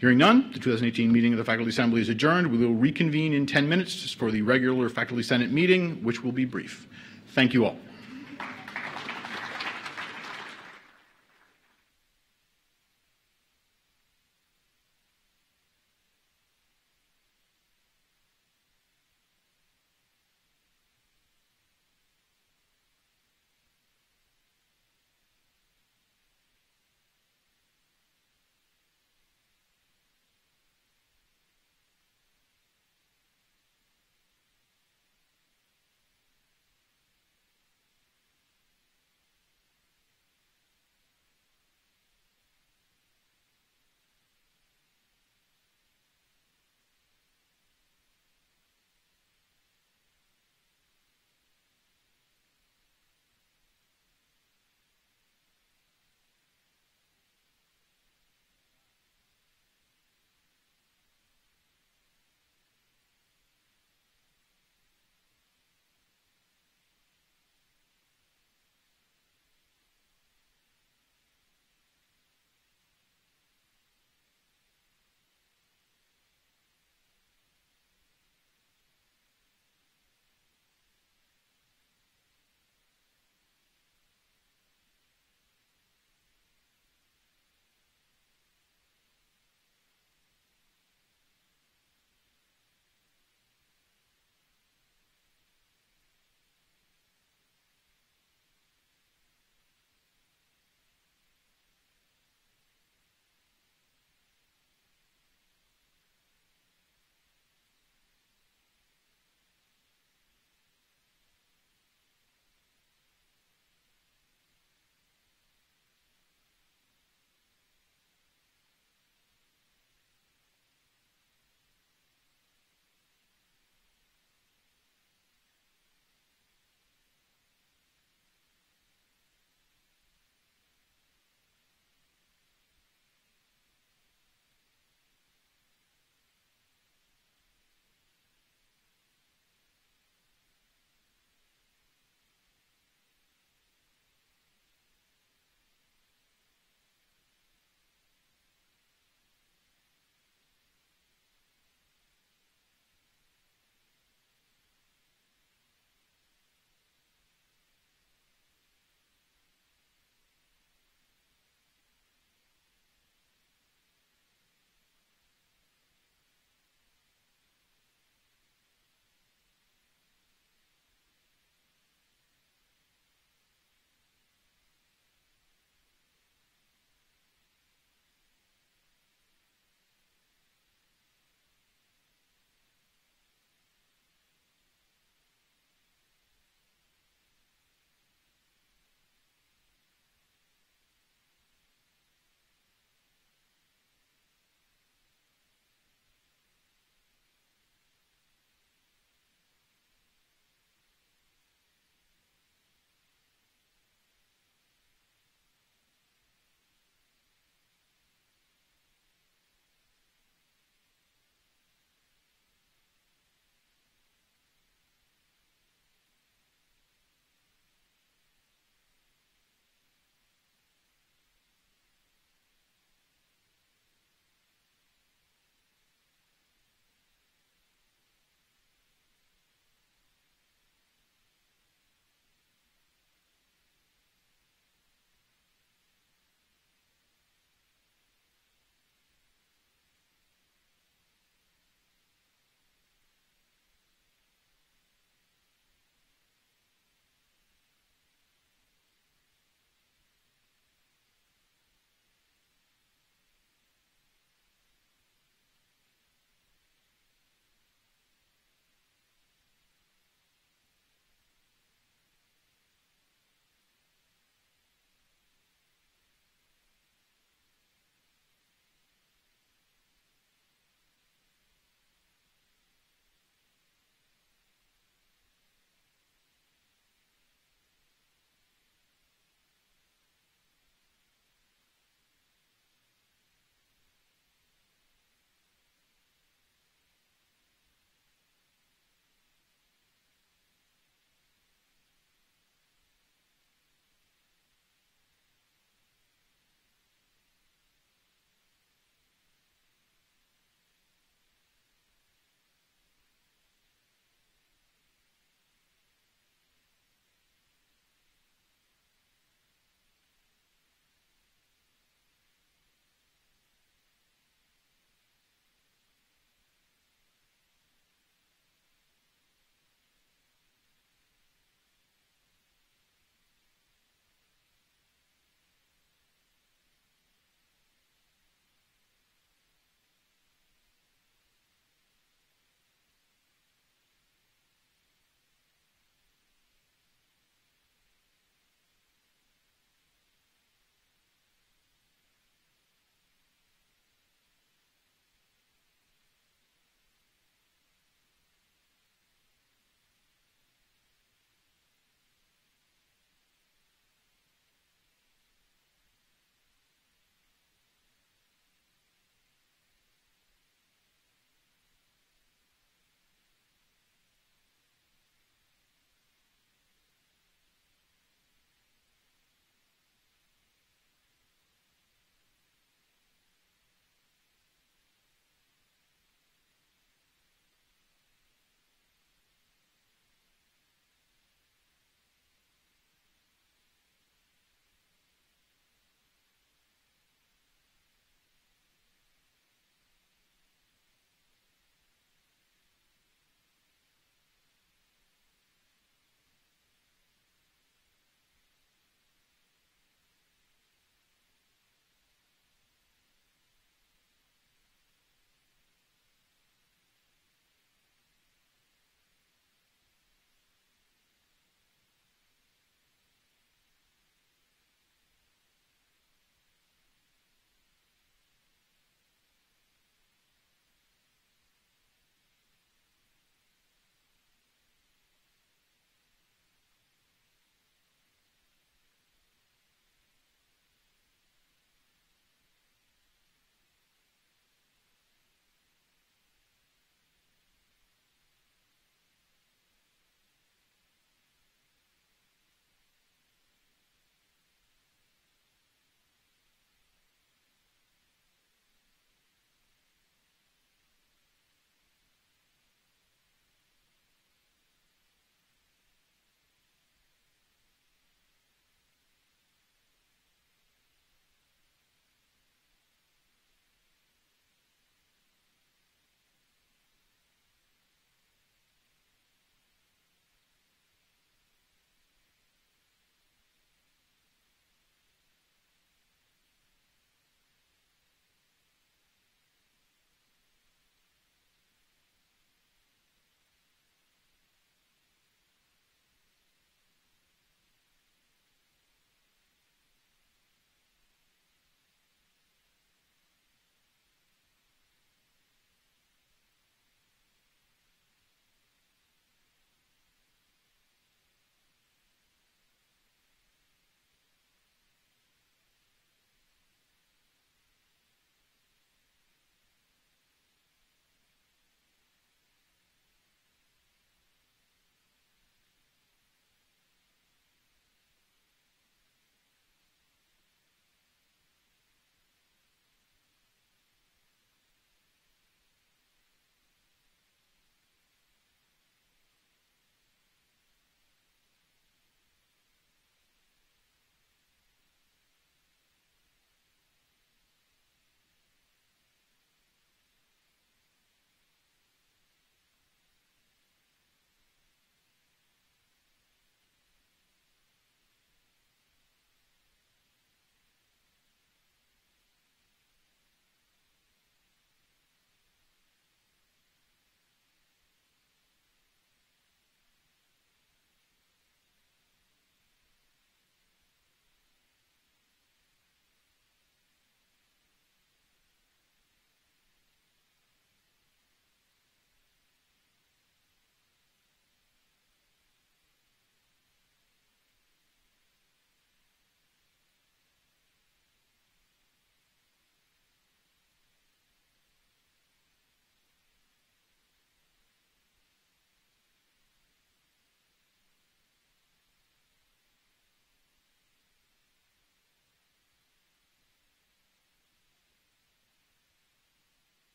Hearing none, the 2018 meeting of the Faculty Assembly is adjourned. We will reconvene in 10 minutes for the regular Faculty Senate meeting, which will be brief. Thank you all.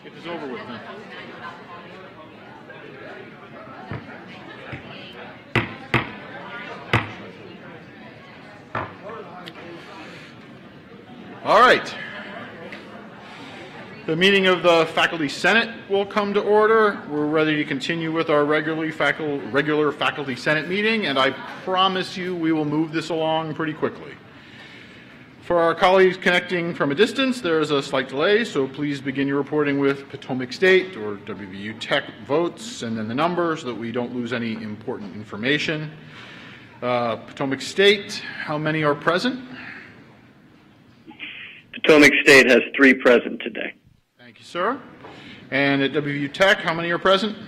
Get this over with then. All right. The meeting of the Faculty Senate will come to order. We're ready to continue with our regular Faculty Senate meeting, and I promise you we will move this along pretty quickly. For our colleagues connecting from a distance, there is a slight delay, so please begin your reporting with Potomac State or WVU Tech votes and then the number so that we don't lose any important information. Potomac State, how many are present? Potomac State has 3 present today. Thank you, sir. And at WVU Tech, how many are present?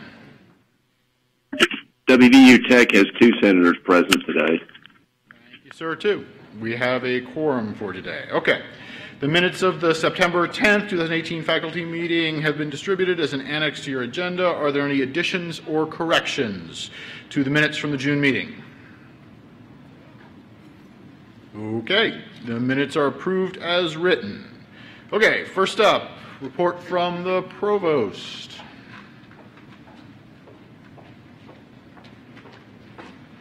WVU Tech has 2 senators present today. Thank you, sir, too. We have a quorum for today. Okay. The minutes of the September 10th, 2018 faculty meeting have been distributed as an annex to your agenda. Are there any additions or corrections to the minutes from the June meeting? Okay. The minutes are approved as written. Okay. First up, report from the provost.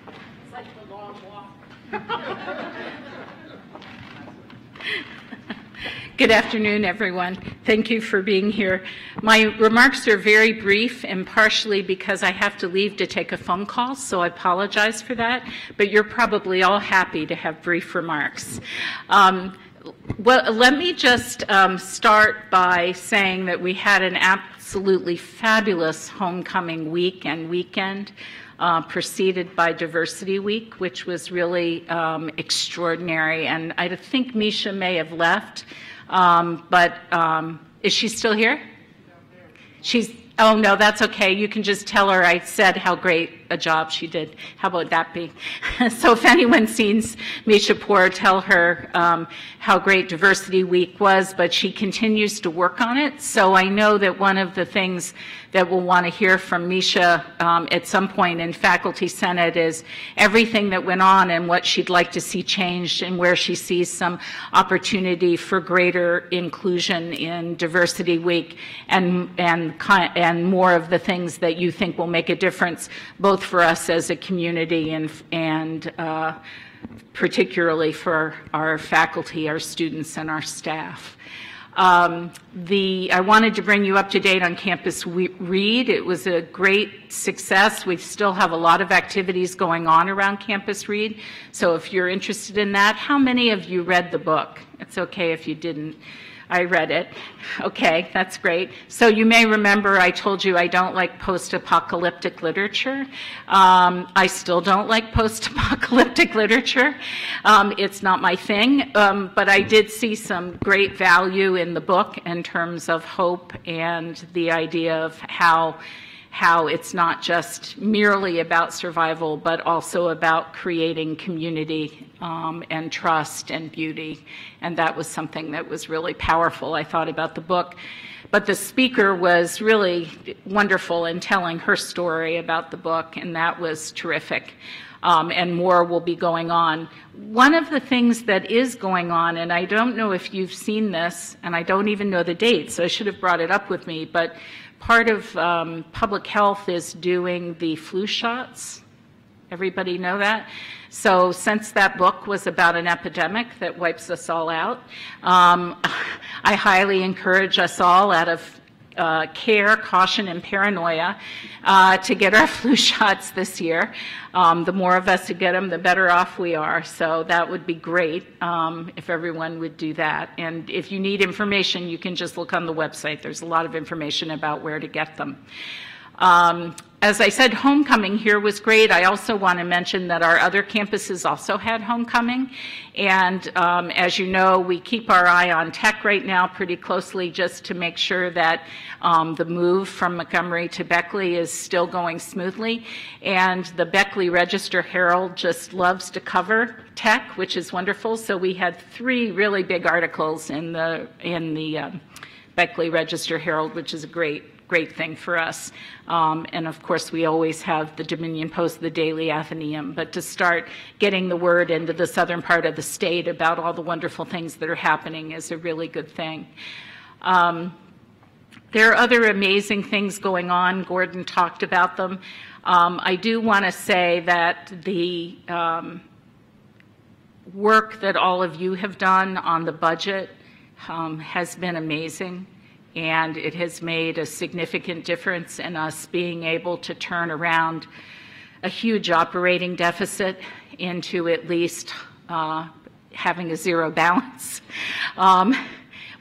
It's like the long walk. Good afternoon, everyone. Thank you for being here. My remarks are very brief and partially because I have to leave to take a phone call, so I apologize for that, but you're probably all happy to have brief remarks. Well, let me just start by saying that we had an absolutely fabulous homecoming week and weekend, preceded by Diversity Week, which was really extraordinary. And I think Misha may have left, but is she still here? She's, oh no, that's okay. You can just tell her I said how great a job she did. How about that be? So if anyone sees Misha Poor, tell her how great Diversity Week was, but she continues to work on it. So I know that one of the things that we'll want to hear from Misha at some point in Faculty Senate is everything that went on and what she'd like to see changed and where she sees some opportunity for greater inclusion in Diversity Week and more of the things that you think will make a difference both for us as a community and particularly for our faculty, our students, and our staff. I wanted to bring you up to date on Campus Read. It was a great success. We still have a lot of activities going on around Campus Read. So if you're interested in that, how many of you read the book? It's okay if you didn't. I read it. Okay, that's great. So you may remember I told you I don't like post-apocalyptic literature. I still don't like post-apocalyptic literature. It's not my thing, but I did see some great value in the book in terms of hope and the idea of how it's not just merely about survival, but also about creating community and trust and beauty. And that was something that was really powerful, I thought, about the book. But the speaker was really wonderful in telling her story about the book, and that was terrific. And more will be going on. One of the things that is going on, and I don't know if you've seen this, and I don't even know the date, so I should have brought it up with me, but part of public health is doing the flu shots. Everybody know that? So since that book was about an epidemic that wipes us all out, I highly encourage us all out of care, caution, and paranoia to get our flu shots this year. The more of us who get them, the better off we are. So that would be great if everyone would do that. And if you need information, you can just look on the website. There's a lot of information about where to get them. As I said, homecoming here was great. I also want to mention that our other campuses also had homecoming. And as you know, we keep our eye on tech right now pretty closely just to make sure that the move from Montgomery to Beckley is still going smoothly. And the Beckley Register Herald just loves to cover tech, which is wonderful. So we had 3 really big articles in the Beckley Register Herald, which is a great thing for us. And of course, we always have the Dominion Post, the Daily Athenaeum, but to start getting the word into the southern part of the state about all the wonderful things that are happening is a really good thing. There are other amazing things going on. Gordon talked about them. I do want to say that the work that all of you have done on the budget has been amazing, and it has made a significant difference in us being able to turn around a huge operating deficit into at least having a zero balance.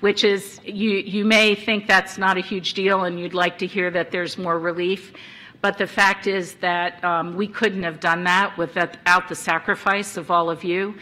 Which is, you may think that's not a huge deal and you'd like to hear that there's more relief, but the fact is that we couldn't have done that without the sacrifice of all of you.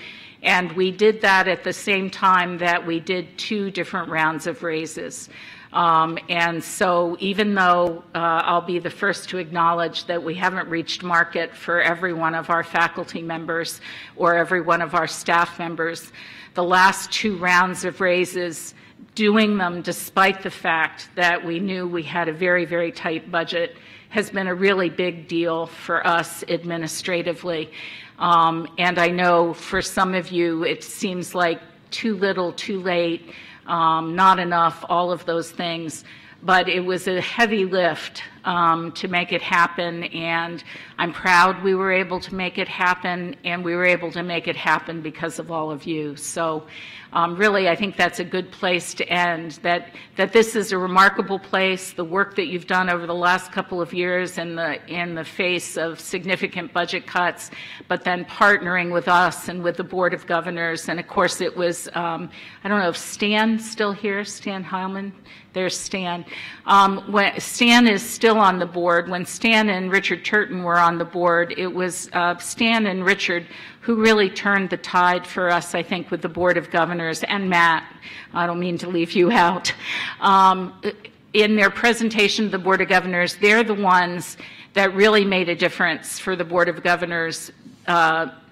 And we did that at the same time that we did 2 different rounds of raises. And so even though I'll be the first to acknowledge that we haven't reached market for every one of our faculty members or every one of our staff members, the last 2 rounds of raises, doing them despite the fact that we knew we had a very, very tight budget, has been a really big deal for us administratively. And I know for some of you it seems like too little, too late, not enough, all of those things. But it was a heavy lift to make it happen, and I'm proud we were able to make it happen, and we were able to make it happen because of all of you. So really, I think that's a good place to end, that this is a remarkable place. The work that you've done over the last couple of years in the face of significant budget cuts, but then partnering with us and with the Board of Governors. And of course, it was, I don't know if Stan's still here, Stan Heilman. There's Stan. Stan is still on the board. When Stan and Richard Turton were on the board, it was Stan and Richard who really turned the tide for us, I think, with the Board of Governors, and Matt. I don't mean to leave you out. In their presentation to the Board of Governors, they're the ones that really made a difference for the Board of Governors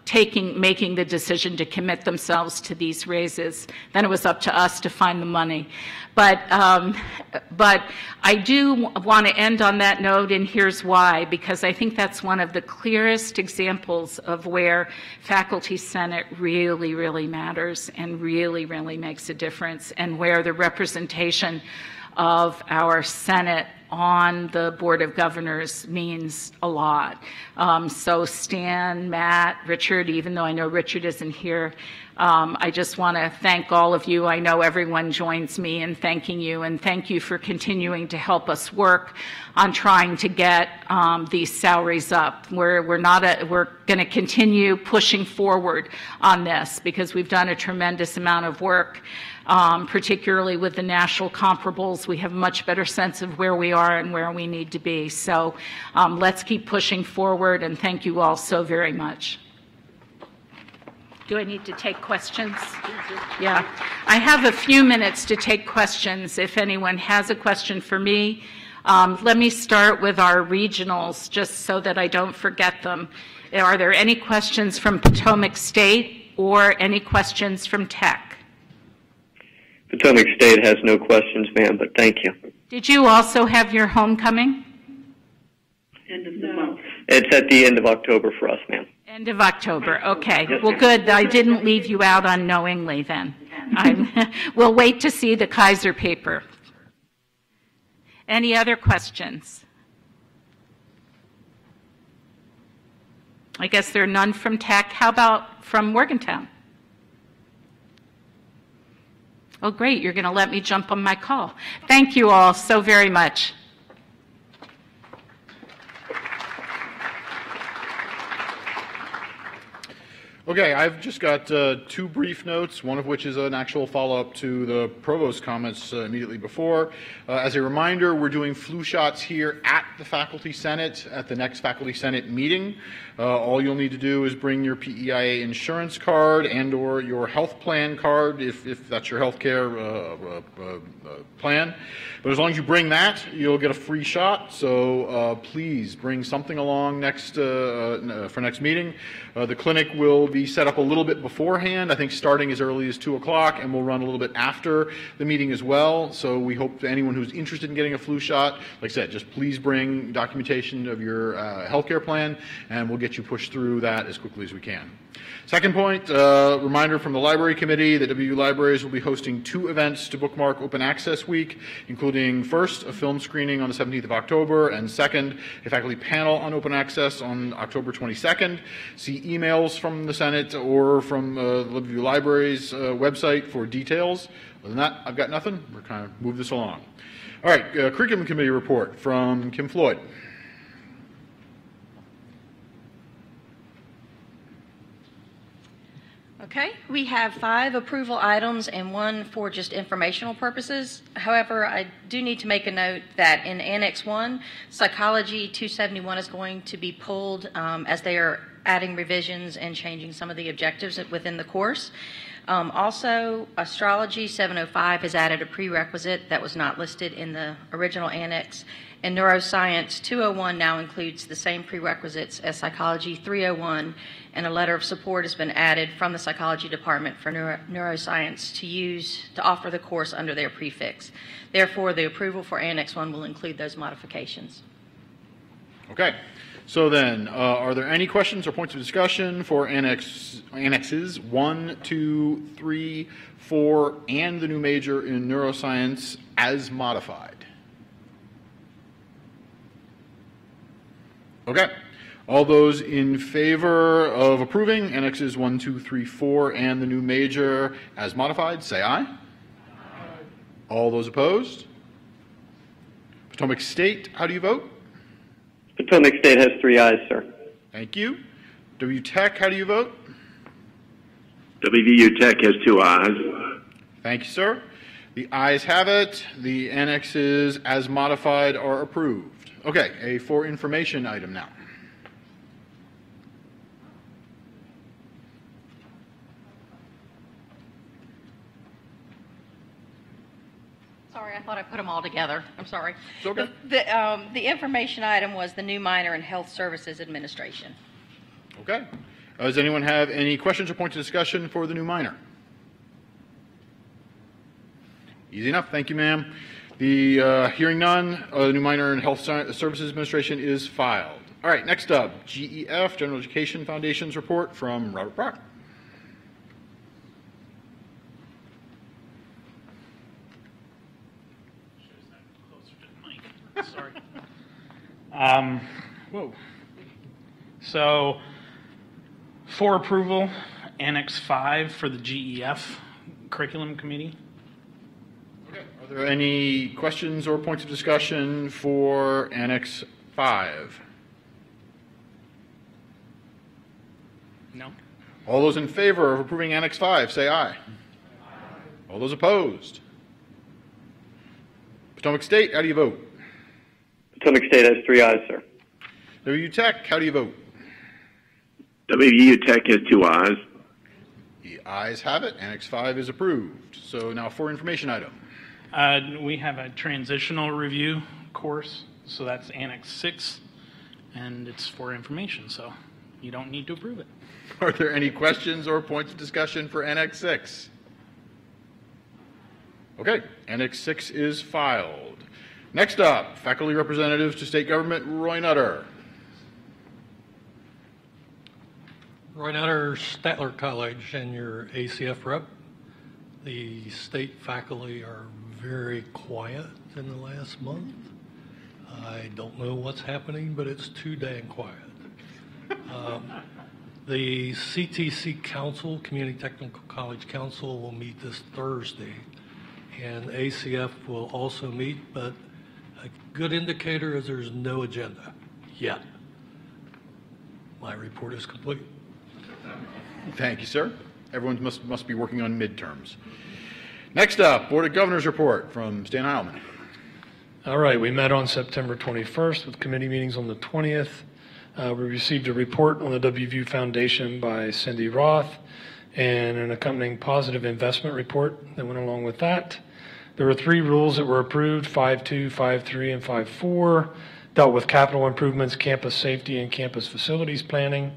making the decision to commit themselves to these raises. Then it was up to us to find the money. But I do want to end on that note, and here's why, because I think that's one of the clearest examples of where Faculty Senate really, really matters and really, really makes a difference, and where the representation of our Senate on the Board of Governors means a lot. So Stan, Matt, Richard, even though I know Richard isn't here, I just want to thank all of you. I know everyone joins me in thanking you, and thank you for continuing to help us work on trying to get these salaries up. We're going to continue pushing forward on this because we've done a tremendous amount of work. Particularly with the national comparables, we have a much better sense of where we are and where we need to be. So let's keep pushing forward, and thank you all so very much. Do I need to take questions? Yeah. I have a few minutes to take questions if anyone has a question for me. Let me start with our regionals, just so that I don't forget them. Are there any questions from Potomac State or any questions from Tech? Potomac State has no questions, ma'am, but thank you. Did you also have your homecoming? End of the month. It's at the end of October for us, ma'am. End of October. Okay. Well, good. I didn't leave you out unknowingly then. We'll wait to see the Kaiser paper. Any other questions? I guess there are none from Tech. How about from Morgantown? Oh, great. You're going to let me jump on my call. Thank you all so very much. Okay, I've just got 2 brief notes, one of which is an actual follow-up to the Provost's comments immediately before. As a reminder, we're doing flu shots here at the Faculty Senate at the next Faculty Senate meeting. All you'll need to do is bring your PEIA insurance card and or your health plan card if that's your health care plan. But as long as you bring that, you'll get a free shot. So please bring something along for next meeting. The clinic will be set up a little bit beforehand, I think starting as early as 2 o'clock, and we'll run a little bit after the meeting as well. So we hope anyone who's interested in getting a flu shot, like I said, just please bring documentation of your healthcare plan, and we'll get you pushed through that as quickly as we can. Second point, reminder from the Library Committee that WVU Libraries will be hosting 2 events to bookmark Open Access Week, including first, a film screening on the 17th of October, and second, a faculty panel on Open Access on October 22nd. See emails from the Senate or from the WVU Libraries website for details. Other than that, I've got nothing. We're kind of move this along. All right, Curriculum Committee report from Kim Floyd. Okay, we have 5 approval items and 1 for just informational purposes. However, I do need to make a note that in Annex 1, Psychology 271 is going to be pulled as they are adding revisions and changing some of the objectives within the course. Also, Astrology 705 has added a prerequisite that was not listed in the original annex, and Neuroscience 201 now includes the same prerequisites as Psychology 301, and a letter of support has been added from the Psychology Department for Neuroscience to offer the course under their prefix. Therefore, the approval for Annex 1 will include those modifications. Okay. So then, are there any questions or points of discussion for Annexes 1, 2, 3, 4, and the new major in neuroscience as modified? Okay. All those in favor of approving Annexes 1, 2, 3, 4, and the new major as modified, say aye. Aye. All those opposed? Potomac State, how do you vote? Potomac State has 3 ayes, sir. Thank you. WVU Tech, how do you vote? WVU Tech has 2 ayes. Thank you, sir. The ayes have it. The annexes as modified are approved. Okay, a for information item now. Sorry, I thought I put them all together. I'm sorry. It's okay. The information item was the new minor in Health Services Administration. Okay. Does anyone have any questions or points of discussion for the new minor? Easy enough. Thank you, ma'am. The hearing none, the new minor in Health Services Administration is filed. All right, next up, GEF, General Education Foundation's report from Robert Brock. Sorry. Whoa. So, for approval, Annex 5 for the GEF Curriculum Committee. Okay. Are there any questions or points of discussion for Annex 5? No. All those in favor of approving Annex 5, say aye. Aye. All those opposed? Potomac State, how do you vote? Potomac State has 3 ayes, sir. WVU Tech, how do you vote? WVU Tech has 2 ayes. The ayes have it. Annex 5 is approved. So now for information item. We have a transitional review course, so that's Annex 6, and it's for information, so you don't need to approve it. Are there any questions or points of discussion for Annex 6? Okay, Annex 6 is filed. Next up, faculty representatives to state government, Roy Nutter. Roy Nutter, Statler College, and your ACF rep. The state faculty are very quiet in the last month. I don't know what's happening, but it's too dang quiet. The CTC Council, Community Technical College Council, will meet this Thursday, and ACF will also meet, but a good indicator is there's no agenda yet. My report is complete. Thank you, sir. Everyone must be working on midterms. Next up, Board of Governors report from Stan Heilman. All right, we met on September 21st with committee meetings on the 20th. We received a report on the WVU Foundation by Cindy Roth and an accompanying positive investment report that went along with that. There were 3 rules that were approved, 5.2, 5.3, and 5.4, dealt with capital improvements, campus safety, and campus facilities planning.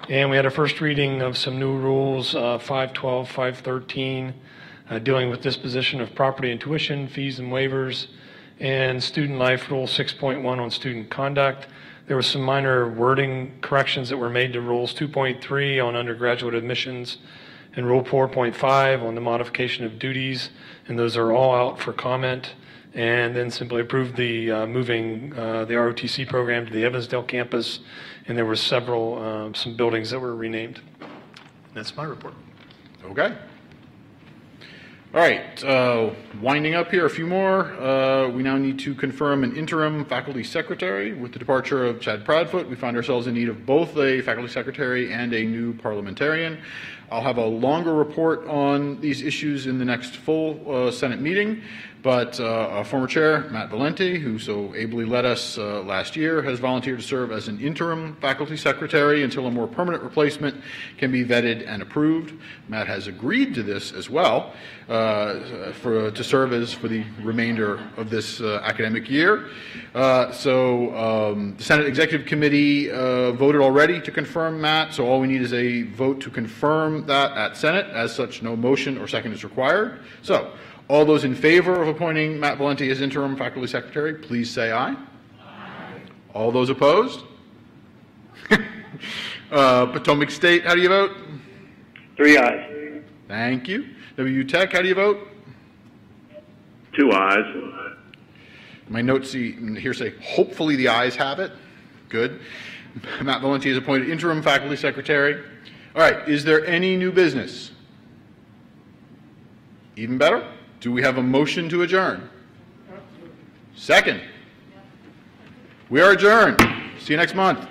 And we had a first reading of some new rules, 5.12, 5.13, dealing with disposition of property and tuition, fees and waivers, and Student Life Rule 6.1 on student conduct. There were some minor wording corrections that were made to Rules 2.3 on undergraduate admissions and Rule 4.5 on the modification of duties, and those are all out for comment. And then simply approved the moving the ROTC program to the Evansdale campus, and there were several, some buildings that were renamed. That's my report. Okay. All right, winding up here, a few more. We now need to confirm an interim faculty secretary. With the departure of Chad Proudfoot, we find ourselves in need of both a faculty secretary and a new parliamentarian. I'll have a longer report on these issues in the next full Senate meeting, but our former chair, Matt Valenti, who so ably led us last year, has volunteered to serve as an interim faculty secretary until a more permanent replacement can be vetted and approved. Matt has agreed to this as well, to serve as for the remainder of this academic year. The Senate Executive Committee voted already to confirm Matt, so all we need is a vote to confirm that at Senate. As such, no motion or second is required. So, all those in favor of appointing Matt Valenti as interim faculty secretary, please say aye. Aye. All those opposed? Potomac State, how do you vote? 3 ayes. Thank you. WU Tech, how do you vote? 2 ayes. My notes here say, hopefully the ayes have it. Good. Matt Valenti is appointed interim faculty secretary. All right, is there any new business? Even better. Do we have a motion to adjourn? Second. We are adjourned. See you next month.